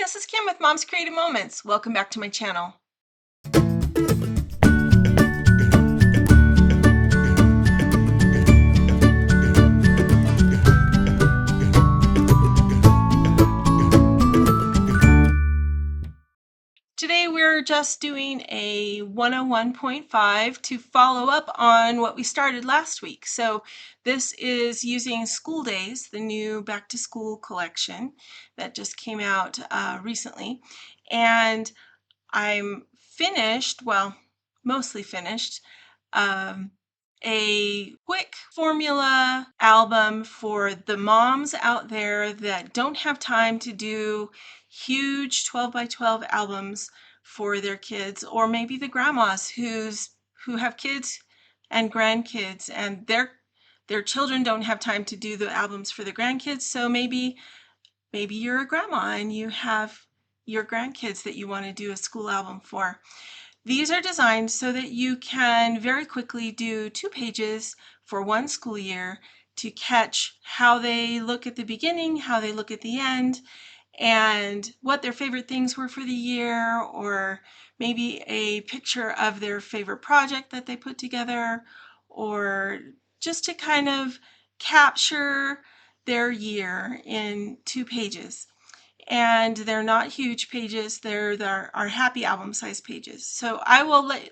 This is Kim with Mom's Creative Moments. Welcome back to my channel. Today we're just doing a 101.5 to follow up on what we started last week. So this is using School Days, the new back to school collection that just came out recently. And I'm finished, well, mostly finished, a quick formula album for the moms out there that don't have time to do huge 12 by 12 albums for their kids, or maybe the grandmas who have kids and grandkids and their children don't have time to do the albums for the grandkids. So maybe you're a grandma and you have your grandkids that you want to do a school album for. These are designed so that you can very quickly do 2 pages for one school year to catch how they look at the beginning, how they look at the end, and what their favorite things were for the year, or maybe a picture of their favorite project that they put together, or just to kind of capture their year in 2 pages. And they're not huge pages, they're our happy album size pages. So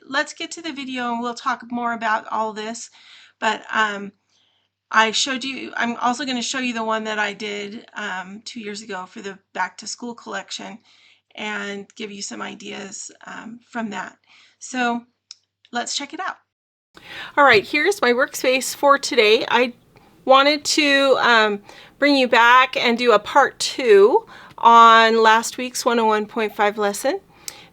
let's get to the video and we'll talk more about all this. But I showed you, I'm also going to show you the one that I did 2 years ago for the back to school collection and give you some ideas from that. So let's check it out. All right, here's my workspace for today. I wanted to bring you back and do a part 2 on last week's 101.5 lesson.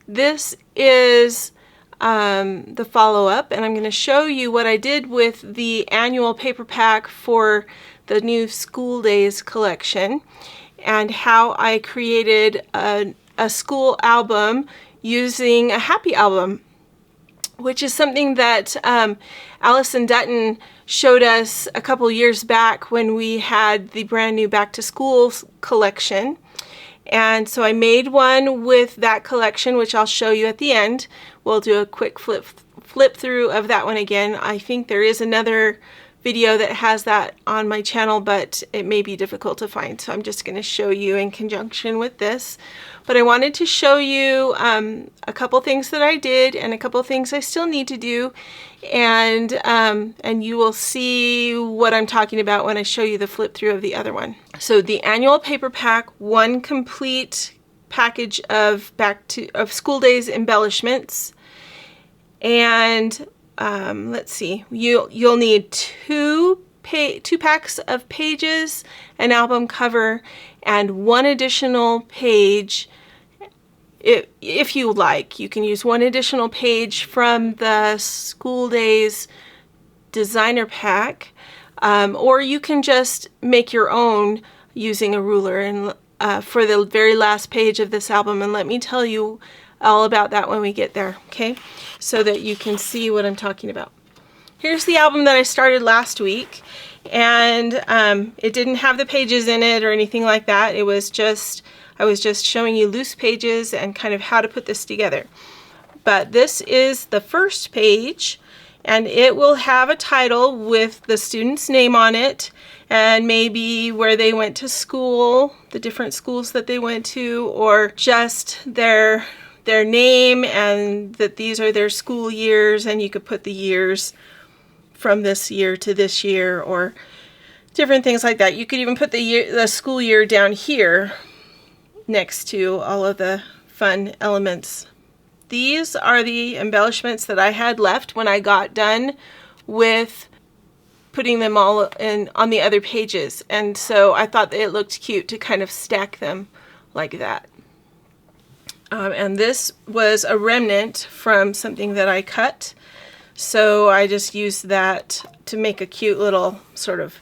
This is the follow-up, and I'm going to show you what I did with the annual paper pack for the new School Days collection and how I created a school album using a happy album, which is something that Allison Dutton showed us a couple years back when we had the brand new back to school collection. And so I made one with that collection, which I'll show you at the end. We'll do a quick flip through of that one again. I think there is another video that has that on my channel, but it may be difficult to find. So I'm just going to show you in conjunction with this. But I wanted to show you a couple things that I did and a couple things I still need to do. And you will see what I'm talking about when I show you the flip through of the other one. So the annual paper pack, one complete package of School Days embellishments. And let's see, you'll need two packs of pages, an album cover, and one additional page. If you like, you can use one additional page from the School Days designer pack, or you can just make your own using a ruler and for the very last page of this album. And let me tell you all about that when we get there, okay? So that you can see what I'm talking about. Here's the album that I started last week, and it didn't have the pages in it or anything like that. I was just showing you loose pages and kind of how to put this together. But this is the first page, and it will have a title with the student's name on it and maybe where they went to school, the different schools that they went to, or just their name and that these are their school years, and you could put the years from this year to this year or different things like that. You could even put the school year down here next to all of the fun elements. These are the embellishments that I had left when I got done with putting them all in on the other pages, and so I thought that it looked cute to kind of stack them like that. And this was a remnant from something that I cut, so I just used that to make a cute little sort of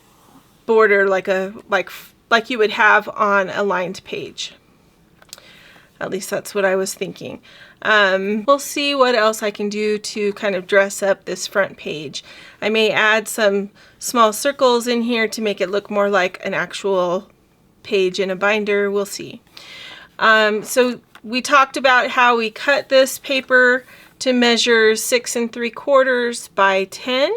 border like you would have on a lined page. At least that's what I was thinking. We'll see what else I can do to kind of dress up this front page. I may add some small circles in here to make it look more like an actual page in a binder. We'll see. So we talked about how we cut this paper to measure 6 3/4 by 10.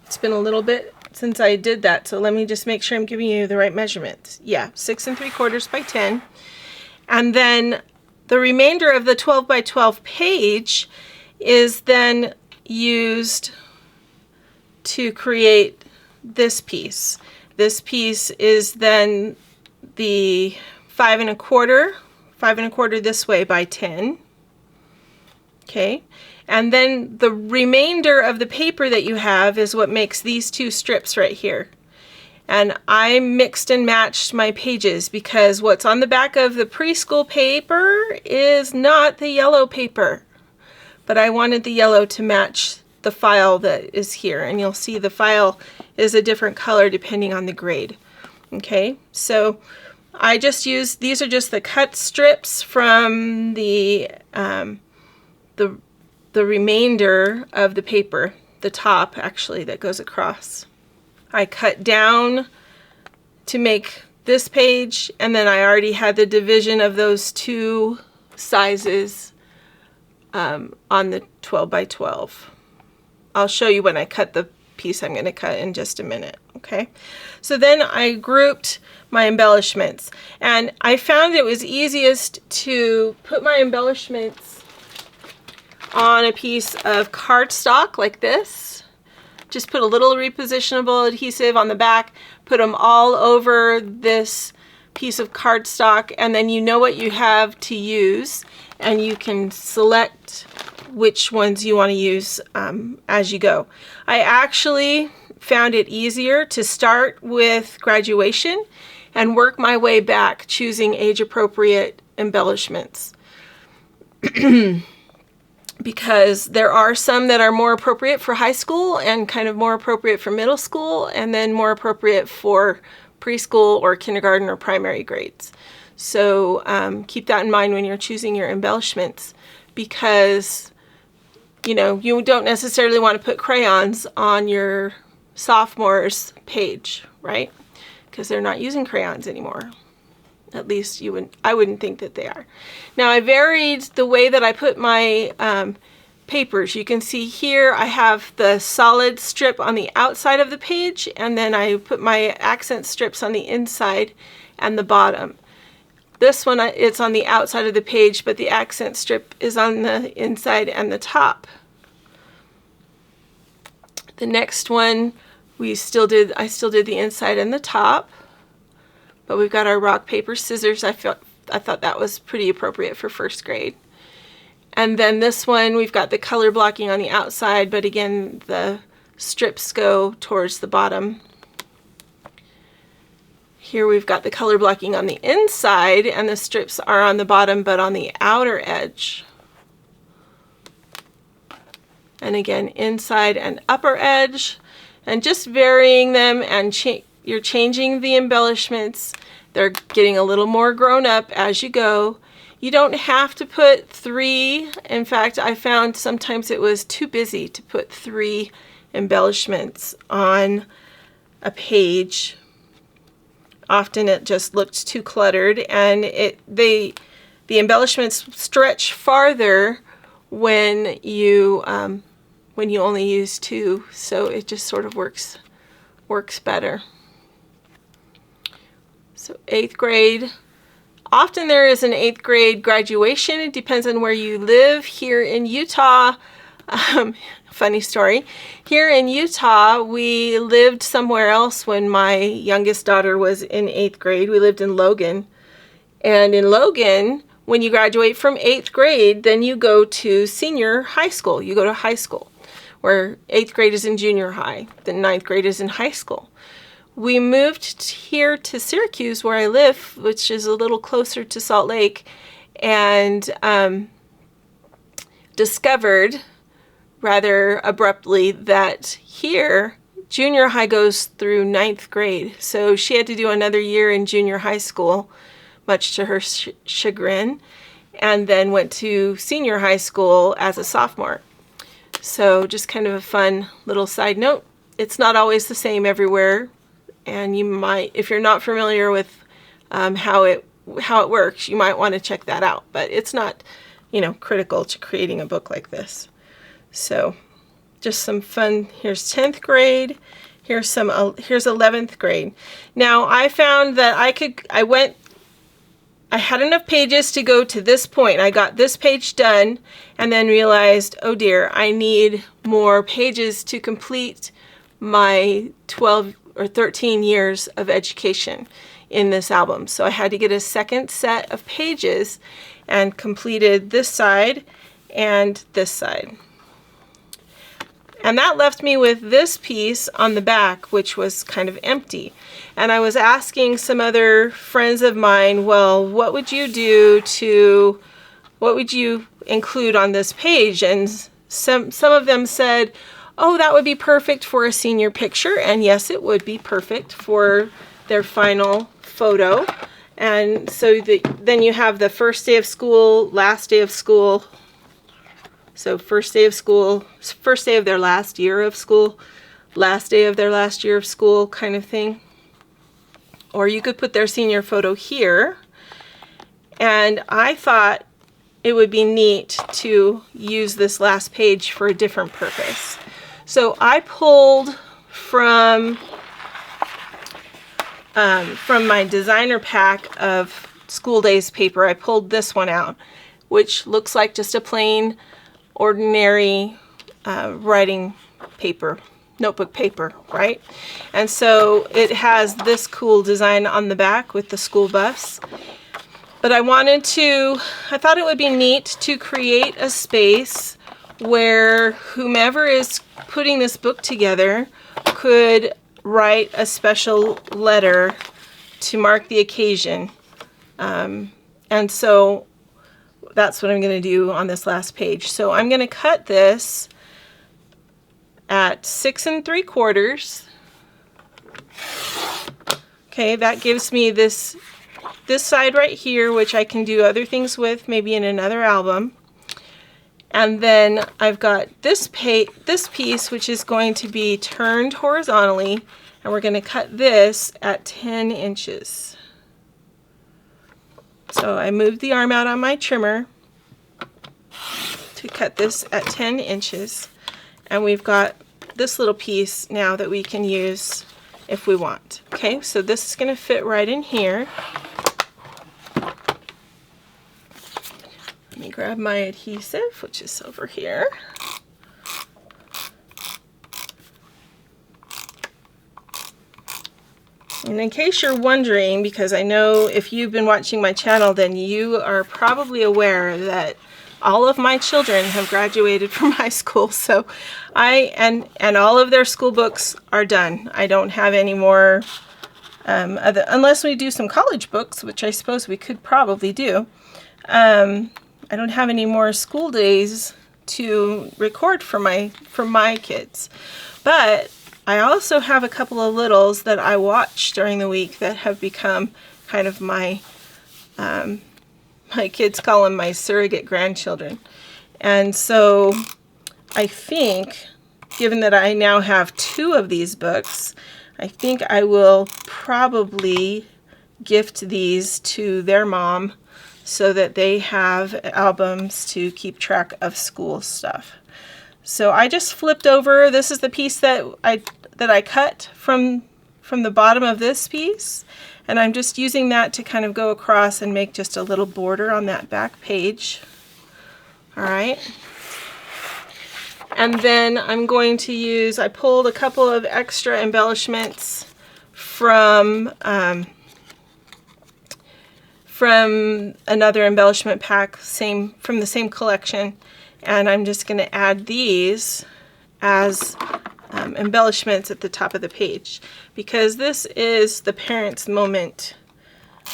It's been a little bit since I did that, so let me just make sure I'm giving you the right measurements. Yeah, 6 3/4 by 10. And then the remainder of the 12 by 12 page is then used to create this piece. This piece is then the 5 1/4 this way by 10. Okay, and then the remainder of the paper that you have is what makes these two strips right here. And I mixed and matched my pages because what's on the back of the preschool paper is not the yellow paper, but I wanted the yellow to match the file that is here, and you'll see the file is a different color depending on the grade. Okay, so I just used, these are just the cut strips from the remainder of the paper, the top actually that goes across. I cut down to make this page, and then I already had the division of those two sizes on the 12 by 12. I'll show you when I cut the piece I'm going to cut in just a minute. Okay, so then I grouped my embellishments, and I found it was easiest to put my embellishments on a piece of cardstock like this. Just put a little repositionable adhesive on the back, put them all over this piece of cardstock, and then you know what you have to use, and you can select which ones you want to use as you go. I actually found it easier to start with graduation and work my way back, choosing age-appropriate embellishments. Because there are some that are more appropriate for high school and kind of more appropriate for middle school, and then more appropriate for preschool or kindergarten or primary grades. So keep that in mind when you're choosing your embellishments, because you know, you don't necessarily want to put crayons on your sophomore's page, right? Because they're not using crayons anymore. At least I wouldn't think that they are. Now I varied the way that I put my papers. You can see here I have the solid strip on the outside of the page, and then I put my accent strips on the inside and the bottom. This one, it's on the outside of the page, but the accent strip is on the inside and the top. The next one, I still did the inside and the top, but we've got our rock, paper, scissors. I thought that was pretty appropriate for first grade. And then this one, we've got the color blocking on the outside, but again, the strips go towards the bottom. Here we've got the color blocking on the inside, and the strips are on the bottom, but on the outer edge. And again, inside and upper edge, and just varying them, and you're changing the embellishments. They're getting a little more grown up as you go. You don't have to put 3. In fact, I found sometimes it was too busy to put 3 embellishments on a page. Often it just looked too cluttered, and the embellishments stretch farther when you only use 2, so it just sort of works better. So 8th grade. Often there is an 8th grade graduation. It depends on where you live. Here in Utah, funny story, here in Utah, we lived somewhere else when my youngest daughter was in 8th grade. We lived in Logan. And in Logan, when you graduate from 8th grade, then you go to senior high school. You go to high school, where 8th grade is in junior high, then 9th grade is in high school. We moved here to Syracuse, where I live, which is a little closer to Salt Lake, and discovered rather abruptly that here junior high goes through 9th grade. So she had to do another year in junior high school, much to her chagrin, and then went to senior high school as a sophomore. So just kind of a fun little side note. It's not always the same everywhere, and you might, if you're not familiar with how it how it works, you might want to check that out. But it's not, you know, critical to creating a book like this. So just some fun. Here's 10th grade. Here's 11th grade. Now I found that I had enough pages to go to this point. I got this page done and then realized, oh dear, I need more pages to complete my 12 or 13 years of education in this album. So I had to get a second set of pages and completed this side and this side. And that left me with this piece on the back, which was kind of empty. And I was asking some other friends of mine, well, what would you include on this page? And some of them said, oh, that would be perfect for a senior picture. And yes, it would be perfect for their final photo. And so then you have the first day of school, last day of school. So first day of school, first day of their last year of school, last day of their last year of school kind of thing. Or you could put their senior photo here. And I thought it would be neat to use this last page for a different purpose. So I pulled from my designer pack of school days paper, I pulled this one out, which looks like just a plain ordinary writing paper, notebook paper, right? And so it has this cool design on the back with the school bus. But I thought it would be neat to create a space where whomever is putting this book together could write a special letter to mark the occasion. And so that's what I'm going to do on this last page. So I'm going to cut this at 6 3/4. Okay, that gives me this side right here, which I can do other things with, maybe in another album. And then I've got this piece, which is going to be turned horizontally, and we're going to cut this at 10 inches. So I moved the arm out on my trimmer to cut this at 10 inches. And we've got this little piece now that we can use if we want. Okay, so this is going to fit right in here. Let me grab my adhesive, which is over here. And in case you're wondering, because I know if you've been watching my channel, then you are probably aware that all of my children have graduated from high school. So and all of their school books are done. I don't have any more, unless we do some college books, which I suppose we could probably do. I don't have any more school days to record for my kids. But I also have a couple of littles that I watch during the week that have become kind of my kids call them my surrogate grandchildren. And so I think, given that I now have 2 of these books, I think I will probably gift these to their mom so that they have albums to keep track of school stuff. So I just flipped over. This is the piece that I cut from the bottom of this piece, and I'm just using that to kind of go across and make just a little border on that back page. All right. And then I'm going to use, I pulled a couple of extra embellishments from another embellishment pack, from the same collection, and I'm just going to add these as embellishments at the top of the page, because this is the parent's moment,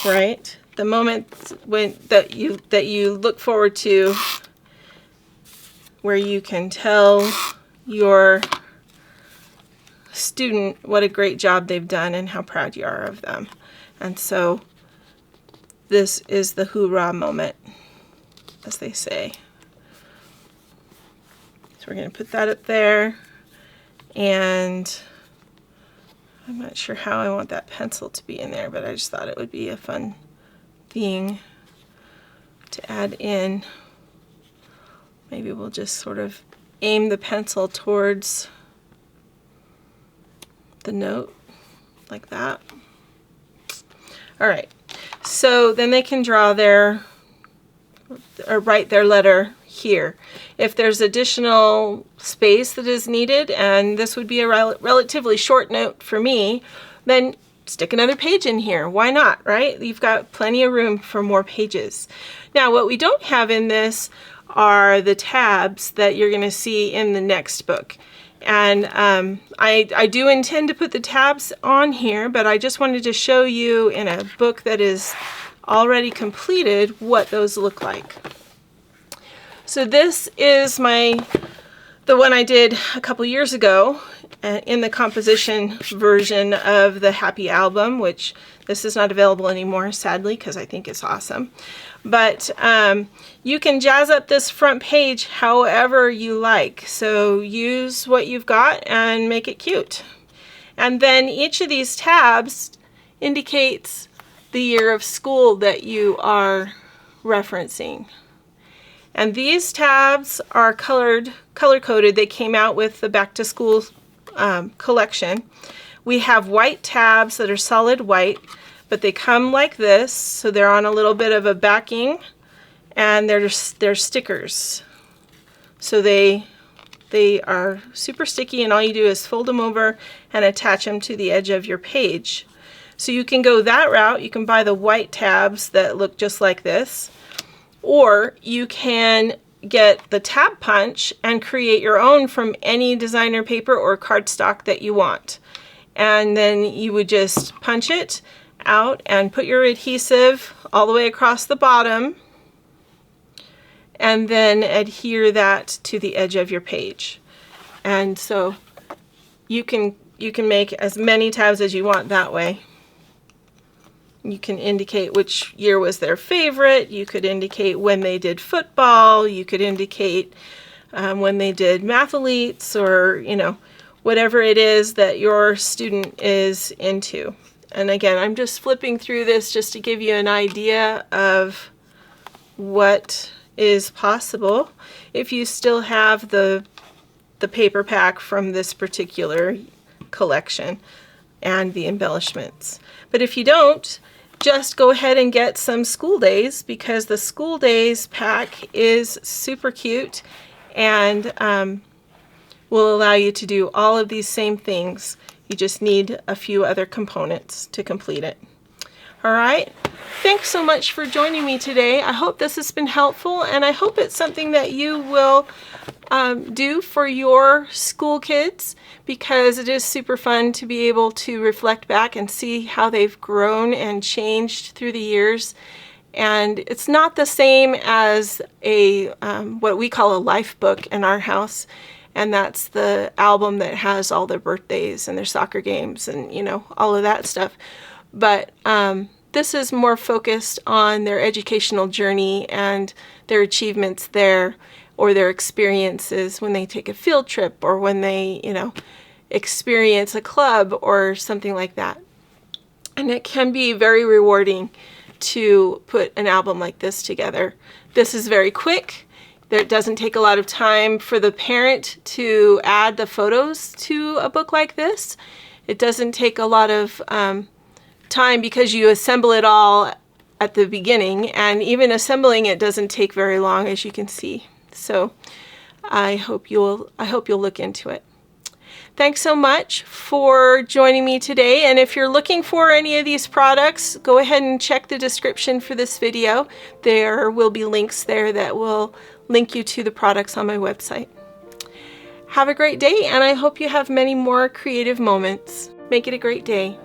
right? The moment that you look forward to, where you can tell your student what a great job they've done and how proud you are of them. And so this is the hoorah moment, as they say. So we're going to put that up there, and I'm not sure how I want that pencil to be in there, but I just thought it would be a fun anything to add in. Maybe we'll just sort of aim the pencil towards the note like that. All right, so then they can draw their, or write their letter here. If there's additional space that is needed, and this would be a relatively short note for me, then stick another page in here. Why not, right? You've got plenty of room for more pages. Now, what we don't have in this are the tabs that you're going to see in the next book. And I do intend to put the tabs on here, but I just wanted to show you in a book that is already completed what those look like. So this is the one I did a couple years ago in the composition version of the Happy Album, which this is not available anymore, sadly, because I think it's awesome. But you can jazz up this front page however you like. So use what you've got and make it cute. And then each of these tabs indicates the year of school that you are referencing. And these tabs are color-coded. They came out with the Back to School collection. We have white tabs that are solid white, but they come like this, so they're on a little bit of a backing, and they're stickers. So they are super sticky, and all you do is fold them over and attach them to the edge of your page. So you can go that route. You can buy the white tabs that look just like this, or you can get the tab punch and create your own from any designer paper or cardstock that you want. And then you would just punch it out and put your adhesive all the way across the bottom, and then adhere that to the edge of your page. And so you can make as many tabs as you want that way. You can indicate which year was their favorite. You could indicate when they did football. You could indicate when they did mathletes, or whatever it is that your student is into. And again, I'm just flipping through this just to give you an idea of what is possible if you still have the paper pack from this particular collection and the embellishments. But if you don't, just go ahead and get some School Days, because the School Days pack is super cute and will allow you to do all of these same things. You just need a few other components to complete it. All right, thanks so much for joining me today. I hope this has been helpful, and I hope it's something that you will do for your school kids, because it is super fun to be able to reflect back and see how they've grown and changed through the years. And it's not the same as a what we call a life book in our house, and that's the album that has all their birthdays and their soccer games and all of that stuff. But this is more focused on their educational journey and their achievements there, or their experiences when they take a field trip, or when they experience a club or something like that. And it can be very rewarding to put an album like this together. This is very quick. It doesn't take a lot of time for the parent to add the photos to a book like this. It doesn't take a lot of time, because you assemble it all at the beginning, and even assembling it doesn't take very long, as you can see. So I hope you'll look into it. Thanks so much for joining me today, and if you're looking for any of these products, go ahead and check the description for this video. There will be links there that will link you to the products on my website. Have a great day, and I hope you have many more creative moments. Make it a great day.